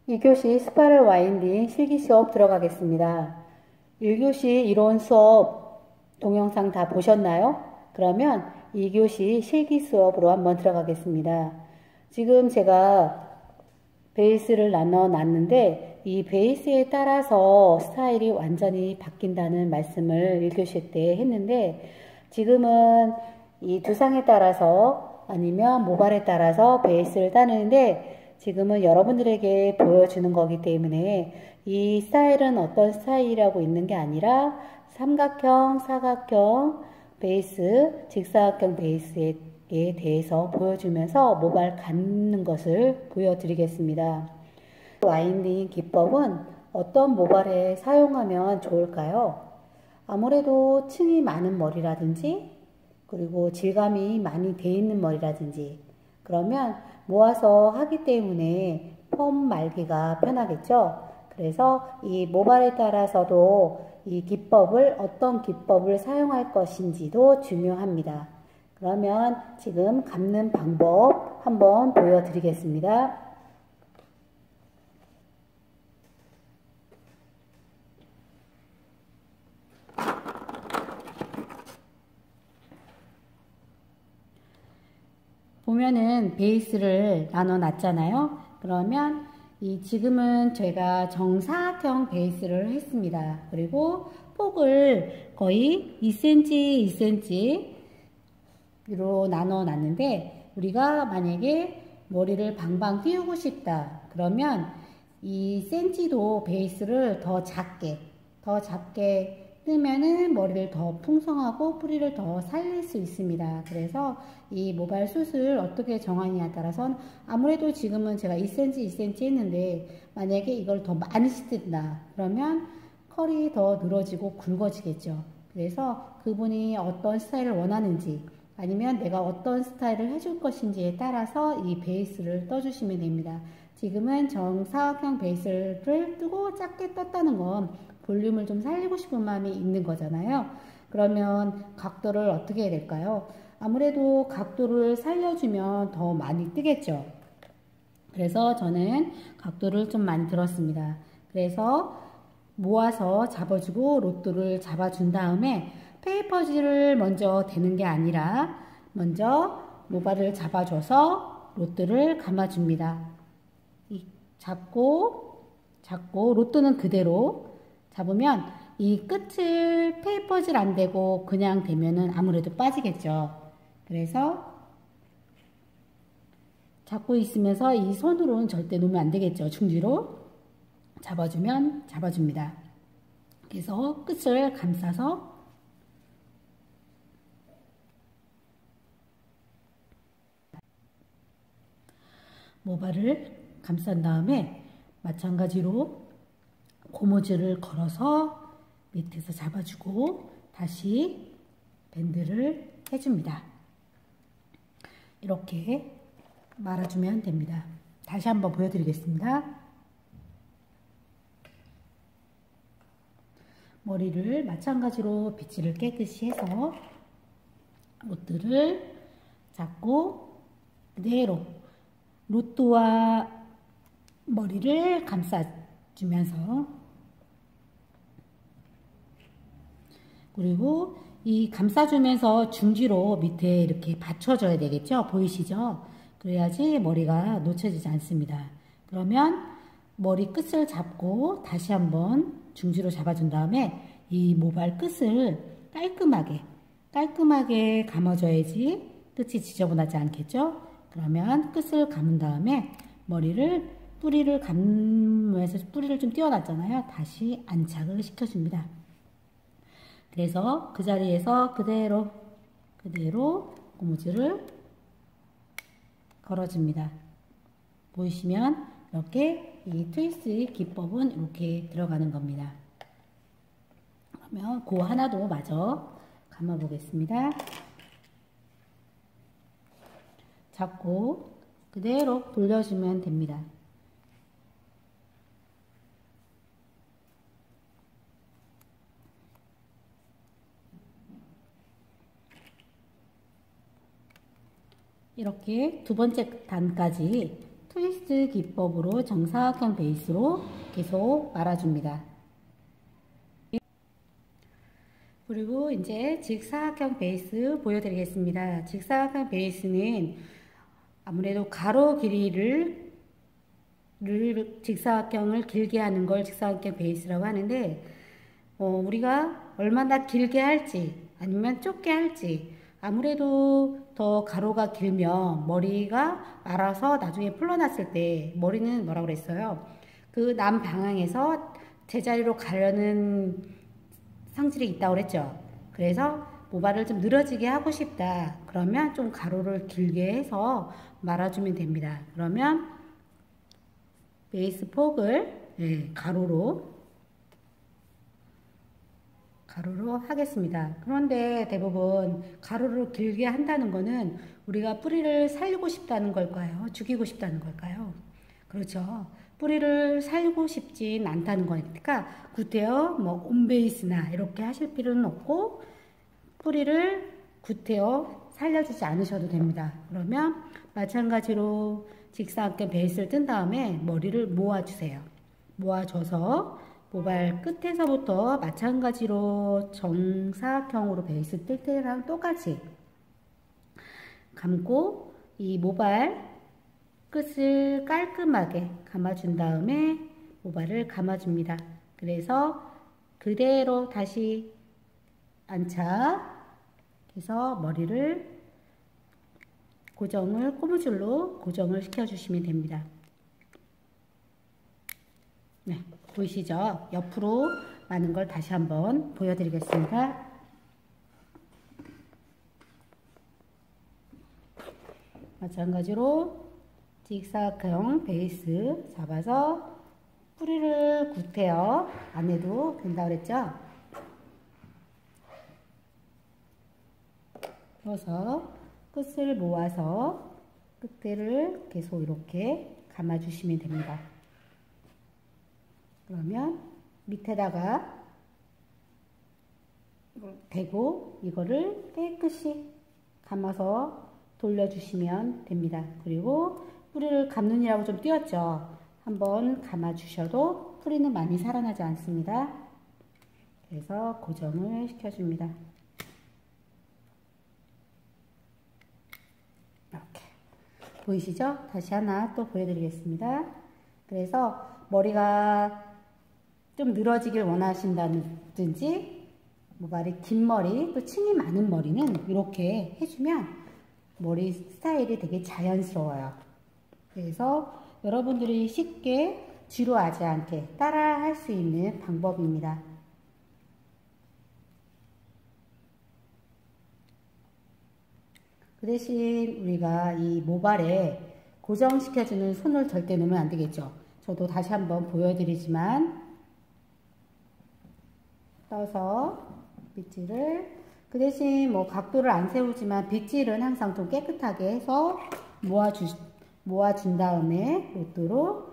2교시 스파럴 와인딩 실기 수업 들어가겠습니다. 1교시 이론 수업 동영상 다 보셨나요? 그러면 2교시 실기 수업으로 한번 들어가겠습니다. 지금 제가 베이스를 나눠 놨는데 이 베이스에 따라서 스타일이 완전히 바뀐다는 말씀을 1교시 때 했는데 지금은 이 두상에 따라서 아니면 모발에 따라서 베이스를 따르는데 지금은 여러분들에게 보여주는 거기 때문에 이 스타일은 어떤 스타일이라고 있는 게 아니라 삼각형, 사각형 베이스, 직사각형 베이스에 대해서 보여주면서 모발 감는 것을 보여드리겠습니다. 와인딩 기법은 어떤 모발에 사용하면 좋을까요? 아무래도 층이 많은 머리라든지 그리고 질감이 많이 돼 있는 머리라든지 그러면 모아서 하기 때문에 펌 말기가 편하겠죠. 그래서 이 모발에 따라서도 이 기법을 어떤 기법을 사용할 것인지도 중요합니다. 그러면 지금 감는 방법 한번 보여드리겠습니다. 보면은 베이스를 나눠 놨잖아요. 그러면 이 지금은 제가 정사각형 베이스를 했습니다. 그리고 폭을 거의 2cm, 2cm로 나눠 놨는데 우리가 만약에 머리를 방방 띄우고 싶다. 그러면 이 cm도 베이스를 더 작게 뜨면은 머리를 더 풍성하고 뿌리를 더 살릴 수 있습니다. 그래서 이 모발 숱을 어떻게 정하느냐에 따라서는 아무래도 지금은 제가 2cm, 2cm 했는데 만약에 이걸 더 많이 씻는다. 그러면 컬이 더 늘어지고 굵어지겠죠. 그래서 그분이 어떤 스타일을 원하는지 아니면 내가 어떤 스타일을 해줄 것인지에 따라서 이 베이스를 떠주시면 됩니다. 지금은 정사각형 베이스를 뜨고 작게 떴다는 건 볼륨을 좀 살리고 싶은 마음이 있는 거잖아요. 그러면 각도를 어떻게 해야 될까요? 아무래도 각도를 살려주면 더 많이 뜨겠죠. 그래서 저는 각도를 좀 많이 들었습니다. 그래서 모아서 잡아주고 로또를 잡아준 다음에 페이퍼지를 먼저 대는 게 아니라 먼저 모발을 잡아줘서 로또를 감아줍니다. 잡고 로또는 그대로 잡으면 이 끝을 페이퍼질 안 되고 그냥 대면은 아무래도 빠지겠죠. 그래서 잡고 있으면서 이 손으로는 절대 놓으면 안 되겠죠. 중지로 잡아주면 잡아줍니다. 그래서 끝을 감싸서 모발을 감싼 다음에 마찬가지로 고무줄을 걸어서 밑에서 잡아주고 다시 밴드를 해줍니다. 이렇게 말아주면 됩니다. 다시 한번 보여드리겠습니다. 머리를 마찬가지로 빗질을 깨끗이 해서 로트를 잡고 그대로 로트와 머리를 감싸주면서 그리고 이 감싸주면서 중지로 밑에 이렇게 받쳐줘야 되겠죠? 보이시죠? 그래야지 머리가 놓쳐지지 않습니다. 그러면 머리 끝을 잡고 다시 한번 중지로 잡아준 다음에 이 모발 끝을 깔끔하게 감아줘야지 끝이 지저분하지 않겠죠? 그러면 끝을 감은 다음에 뿌리를 감으면서 뿌리를 좀 띄워놨잖아요. 다시 안착을 시켜줍니다. 그래서 그 자리에서 그대로 고무줄을 걸어줍니다. 보이시면 이렇게 이 트위스트 기법은 이렇게 들어가는 겁니다. 그러면 그 하나도 마저 감아 보겠습니다. 잡고 그대로 돌려주면 됩니다. 이렇게 두 번째 단까지 트위스트 기법으로 정사각형 베이스로 계속 말아줍니다. 그리고 이제 직사각형 베이스 보여드리겠습니다. 직사각형 베이스는 아무래도 가로 길이를 직사각형을 길게 하는 걸 직사각형 베이스라고 하는데, 우리가 얼마나 길게 할지 아니면 좁게 할지, 아무래도 더 가로가 길면 머리가 말아서 나중에 풀러났을 때 머리는 뭐라고 그랬어요? 그 남 방향에서 제자리로 가려는 상질이 있다고 그랬죠. 그래서 모발을 좀 늘어지게 하고 싶다. 그러면 좀 가로를 길게 해서 말아주면 됩니다. 그러면 베이스 폭을 가로로 하겠습니다. 그런데 대부분 가로로 길게 한다는 거는 우리가 뿌리를 살리고 싶다는 걸까요? 죽이고 싶다는 걸까요? 그렇죠. 뿌리를 살고 싶진 않다는 거니까 굿헤어, 온베이스나 이렇게 하실 필요는 없고, 뿌리를 굿헤어 살려주지 않으셔도 됩니다. 그러면 마찬가지로 직사각형 베이스를 뜬 다음에 머리를 모아주세요. 모아줘서 모발 끝에서부터 마찬가지로 정사각형으로 베이스 뜰 때랑 똑같이 감고 이 모발 끝을 깔끔하게 감아준 다음에 모발을 감아줍니다. 그래서 그대로 다시 안착해서 머리를 고무줄로 고정을 시켜주시면 됩니다. 네, 보이시죠? 옆으로 마는 걸 다시 한번 보여드리겠습니다. 마찬가지로 직사각형 베이스 잡아서 뿌리를 굿헤어 안 해도 된다고 그랬죠? 그래서 끝을 모아서 끝을 계속 이렇게 감아주시면 됩니다. 그러면 밑에다가 대고 이거를 깨끗이 감아서 돌려주시면 됩니다. 그리고 뿌리를 감눈이라고 좀 띄었죠. 한번 감아주셔도 뿌리는 많이 살아나지 않습니다. 그래서 고정을 시켜줍니다. 이렇게 보이시죠? 다시 하나 또 보여드리겠습니다. 그래서 머리가 좀 늘어지길 원하신다든지, 모발이 긴 머리, 또 층이 많은 머리는 이렇게 해주면 머리 스타일이 되게 자연스러워요. 그래서 여러분들이 쉽게 지루하지 않게 따라 할 수 있는 방법입니다. 그 대신 우리가 이 모발에 고정시켜주는 손을 절대 놓으면 안 되겠죠. 저도 다시 한번 보여드리지만, 떠서 빗질을, 그 대신 각도를 안 세우지만 빗질은 항상 좀 깨끗하게 해서 모아준 다음에 로또로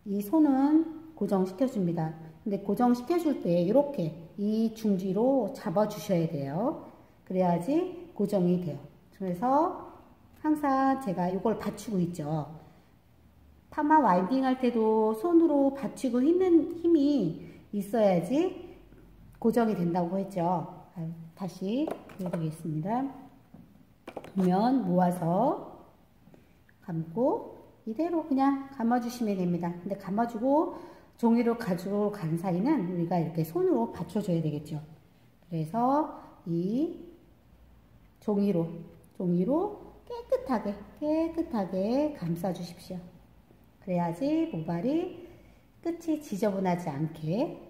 이 손은 고정시켜줍니다. 근데 고정시켜줄 때 이렇게 이 중지로 잡아주셔야 돼요. 그래야지 고정이 돼요. 그래서 항상 제가 이걸 받치고 있죠. 파마 와인딩 할 때도 손으로 받치고 있는 힘이 있어야지 고정이 된다고 했죠. 다시 보여드리겠습니다. 보면 모아서 감고 이대로 그냥 감아주시면 됩니다. 근데 감아주고 종이로 가지고 간 사이는 우리가 이렇게 손으로 받쳐줘야 되겠죠. 그래서 이 종이로 깨끗하게 감싸 주십시오. 그래야지 모발이 끝이 지저분하지 않게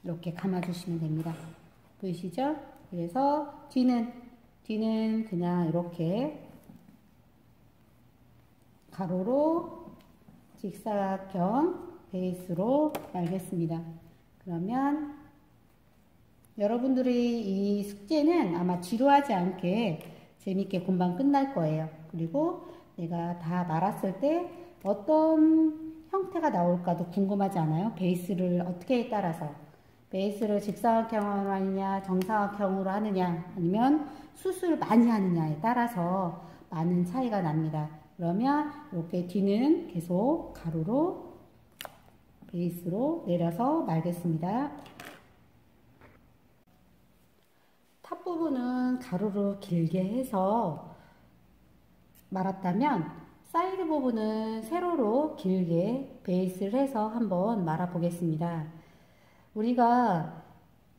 이렇게 감아주시면 됩니다. 보이시죠? 그래서 뒤는 그냥 이렇게 가로로 직사각형 베이스로 말겠습니다. 그러면 여러분들이 이 숙제는 아마 지루하지 않게 재밌게 금방 끝날 거예요. 그리고 내가 다 말았을 때 어떤 형태가 나올까도 궁금하지 않아요? 베이스를 어떻게 따라서 베이스를 직사각형으로 하느냐 정사각형으로 하느냐 아니면 숱을 많이 하느냐에 따라서 많은 차이가 납니다. 그러면 이렇게 뒤는 계속 가로로 베이스로 내려서 말겠습니다. 탑 부분은 가로로 길게 해서 말았다면 사이드 부분은 세로로 길게 베이스를 해서 한번 말아 보겠습니다. 우리가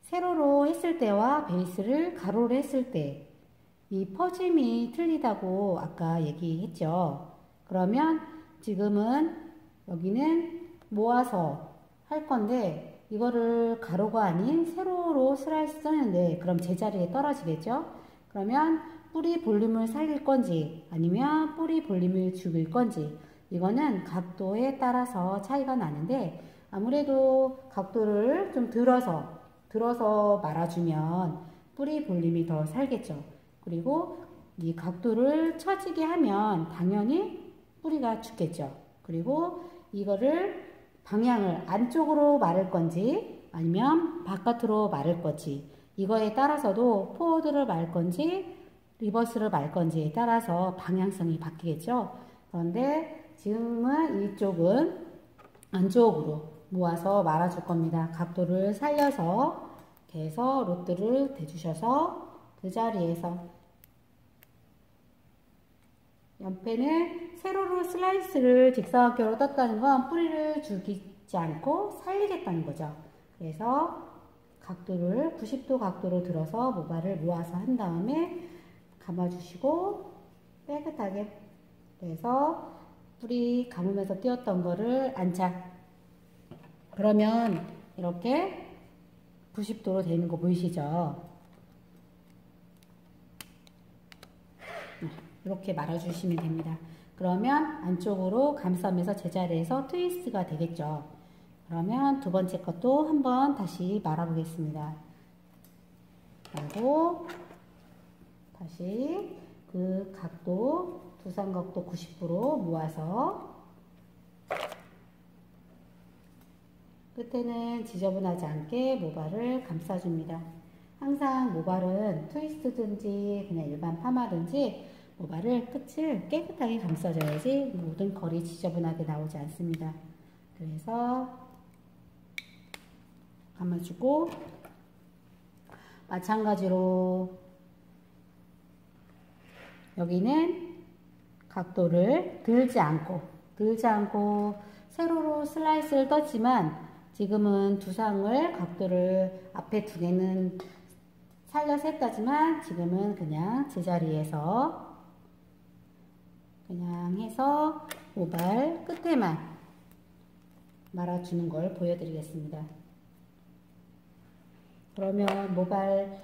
세로로 했을 때와 베이스를 가로로 했을 때 이 퍼짐이 틀리다고 아까 얘기했죠. 그러면 지금은 여기는 모아서 할 건데 이거를 가로가 아닌 세로로 슬라이스 쓰는데 그럼 제자리에 떨어지겠죠. 그러면 뿌리 볼륨을 살릴 건지 아니면 뿌리 볼륨을 죽일 건지 이거는 각도에 따라서 차이가 나는데 아무래도 각도를 좀 들어서 말아주면 뿌리 볼륨이 더 살겠죠. 그리고 이 각도를 처지게 하면 당연히 뿌리가 죽겠죠. 그리고 이거를 방향을 안쪽으로 마를 건지 아니면 바깥으로 마를 건지 이거에 따라서도 포워드를 말 건지 리버스를 말 건지에 따라서 방향성이 바뀌겠죠. 그런데 지금은 이쪽은 안쪽으로 모아서 말아줄 겁니다. 각도를 살려서 이렇게 해서 로드를 대주셔서 그 자리에서 옆에는 세로로 슬라이스를 직사각형으로 떴다는 건 뿌리를 죽이지 않고 살리겠다는 거죠. 그래서 각도를 90도 각도로 들어서 모발을 모아서 한 다음에 감아주시고 깨끗하게 그래서 뿌리 감으면서 띄었던 거를 안착. 그러면 이렇게 90도로 되는 거 보이시죠? 이렇게 말아주시면 됩니다. 그러면 안쪽으로 감싸면서 제자리에서 트위스트가 되겠죠. 그러면 두 번째 것도 한번 다시 말아보겠습니다. 그리고 다시 그 각도, 두상각도 90도로 모아서 끝에는 지저분하지 않게 모발을 감싸줍니다. 항상 모발은 트위스트든지 그냥 일반 파마든지 모발을 끝을 깨끗하게 감싸줘야지 모든 컬이 지저분하게 나오지 않습니다. 그래서 감아주고 마찬가지로 여기는 각도를 들지 않고 세로로 슬라이스를 떴지만 지금은 두상을 각도를 앞에 두 개는 살려서 했다지만 지금은 그냥 제자리에서 그냥 해서 모발 끝에만 말아주는 걸 보여드리겠습니다. 그러면 모발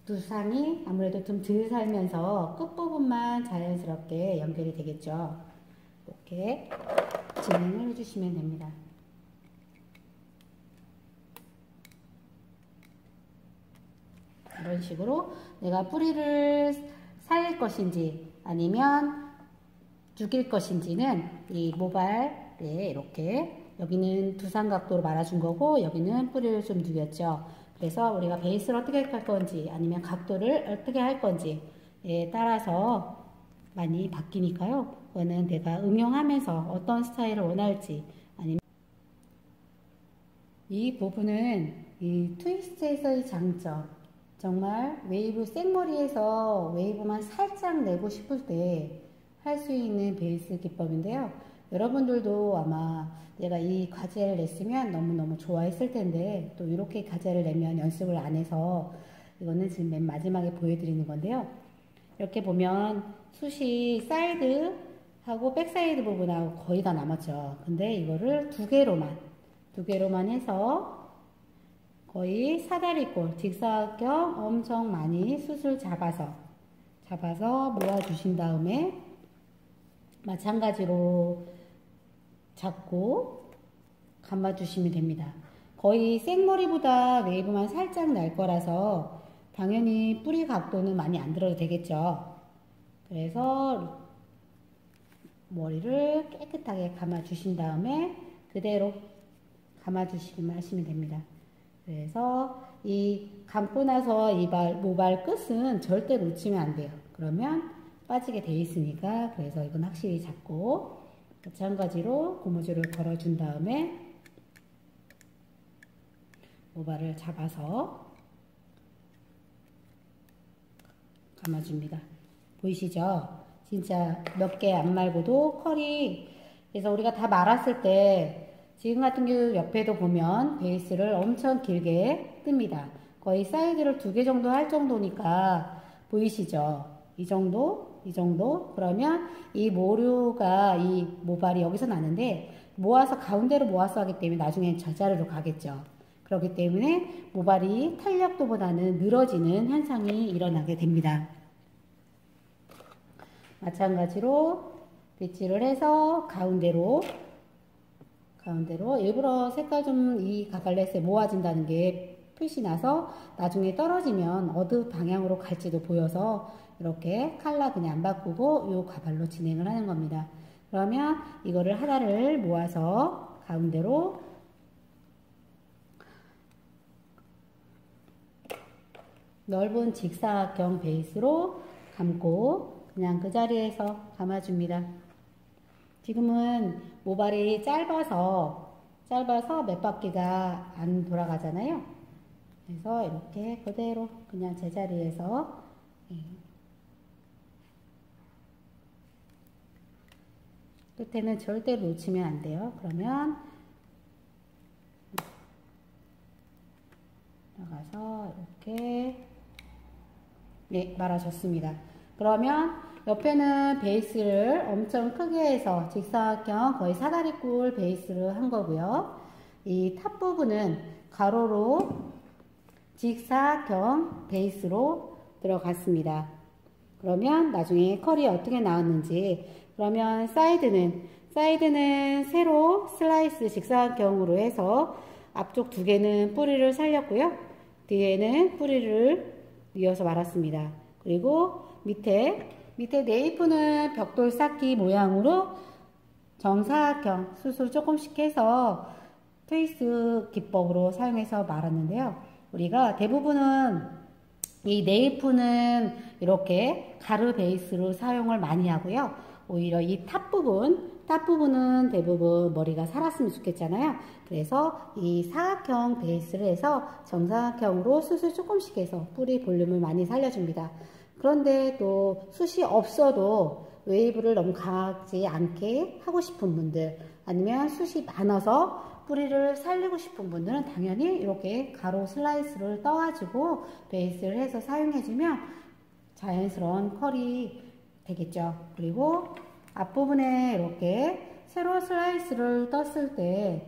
두상이 아무래도 좀 덜 살면서 끝부분만 자연스럽게 연결이 되겠죠. 이렇게 진행을 해주시면 됩니다. 이런 식으로 내가 뿌리를 살릴 것인지 아니면 죽일 것인지는 이 모발에 이렇게 여기는 두상각도로 말아준 거고 여기는 뿌리를 좀 누겼죠. 그래서 우리가 베이스를 어떻게 할 건지 아니면 각도를 어떻게 할 건지에 따라서 많이 바뀌니까요. 그거는 내가 응용하면서 어떤 스타일을 원할지 아니면 이 부분은 이 트위스트에서의 장점 정말 웨이브 생머리에서 웨이브만 살짝 내고 싶을 때 할 수 있는 베이스 기법인데요. 여러분들도 아마 내가 이 과제를 냈으면 너무너무 좋아했을 텐데 또 이렇게 과제를 내면 연습을 안 해서 이거는 지금 맨 마지막에 보여드리는 건데요. 이렇게 보면 숱이 사이드하고 백사이드 부분하고 거의 다 남았죠. 근데 이거를 두 개로만 해서 거의 사다리꼴 직사각형 엄청 많이 숱을 잡아서 모아주신 다음에 마찬가지로 잡고 감아주시면 됩니다. 거의 생머리보다 웨이브만 살짝 날 거라서 당연히 뿌리 각도는 많이 안 들어도 되겠죠. 그래서 머리를 깨끗하게 감아주신 다음에 그대로 감아주시기만 하시면 됩니다. 그래서 이 감고 나서 이 모발 끝은 절대 놓치면 안 돼요. 그러면 빠지게 돼 있으니까. 그래서 이건 확실히 잡고 마찬가지로 고무줄을 걸어준 다음에 모발을 잡아서 감아줍니다. 보이시죠? 진짜 몇 개 안 말고도 컬이, 그래서 우리가 다 말았을 때 지금 같은 경우 옆에도 보면 베이스를 엄청 길게 뜹니다. 거의 사이드를 2개 정도 할 정도니까 보이시죠? 이 정도, 이 정도. 그러면 이 모류가, 이 모발이 여기서 나는데 모아서 가운데로 모아서 하기 때문에 나중엔 저 자리로 가겠죠. 그렇기 때문에 모발이 탄력도보다는 늘어지는 현상이 일어나게 됩니다. 마찬가지로 빗질을 해서 가운데로 일부러 색깔 좀 이 가발렛에 모아진다는 게 표시 나서 나중에 떨어지면 어느 방향으로 갈지도 보여서 이렇게 컬러 그냥 안 바꾸고 이 가발로 진행을 하는 겁니다. 그러면 이거를 하나를 모아서 가운데로 넓은 직사각형 베이스로 감고 그냥 그 자리에서 감아줍니다. 지금은 모발이 짧아서 몇 바퀴가 안 돌아가잖아요. 그래서 이렇게 그대로 그냥 제자리에서 끝에는 절대 놓치면 안 돼요. 그러면 나가서 이렇게 말아줬습니다. 그러면 옆에는 베이스를 엄청 크게 해서 직사각형 거의 사다리꼴 베이스를 한 거고요. 이 탑 부분은 가로로 직사각형 베이스로 들어갔습니다. 그러면 나중에 컬이 어떻게 나왔는지, 그러면 사이드는 세로 슬라이스 직사각형으로 해서 앞쪽 2개는 뿌리를 살렸고요. 뒤에는 뿌리를 이어서 말았습니다. 그리고 밑에 네이프는 벽돌 쌓기 모양으로 정사각형 수술 조금씩 해서 트위스 기법으로 사용해서 말았는데요. 우리가 대부분은 이 네이프는 이렇게 가르 베이스로 사용을 많이 하고요. 오히려 이 탑 부분은 대부분 머리가 살았으면 좋겠잖아요. 그래서 이 사각형 베이스를 해서 정사각형으로 숱을 조금씩 해서 뿌리 볼륨을 많이 살려줍니다. 그런데 또 숱이 없어도 웨이브를 너무 강하지 않게 하고 싶은 분들, 아니면 숱이 많아서 뿌리를 살리고 싶은 분들은 당연히 이렇게 가로 슬라이스를 떠가지고 베이스를 해서 사용해주면 자연스러운 컬이 되겠죠. 그리고 앞부분에 이렇게 세로 슬라이스를 떴을 때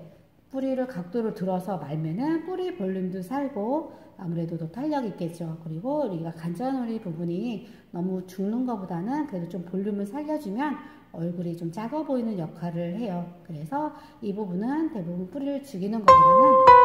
뿌리를 각도를 들어서 말면은 뿌리 볼륨도 살고 아무래도 더 탄력이 있겠죠. 그리고 우리가 관자놀이 부분이 너무 죽는 것보다는 그래도 좀 볼륨을 살려주면 얼굴이 좀 작아 보이는 역할을 해요. 그래서 이 부분은 대부분 뿌리를 죽이는 것보다는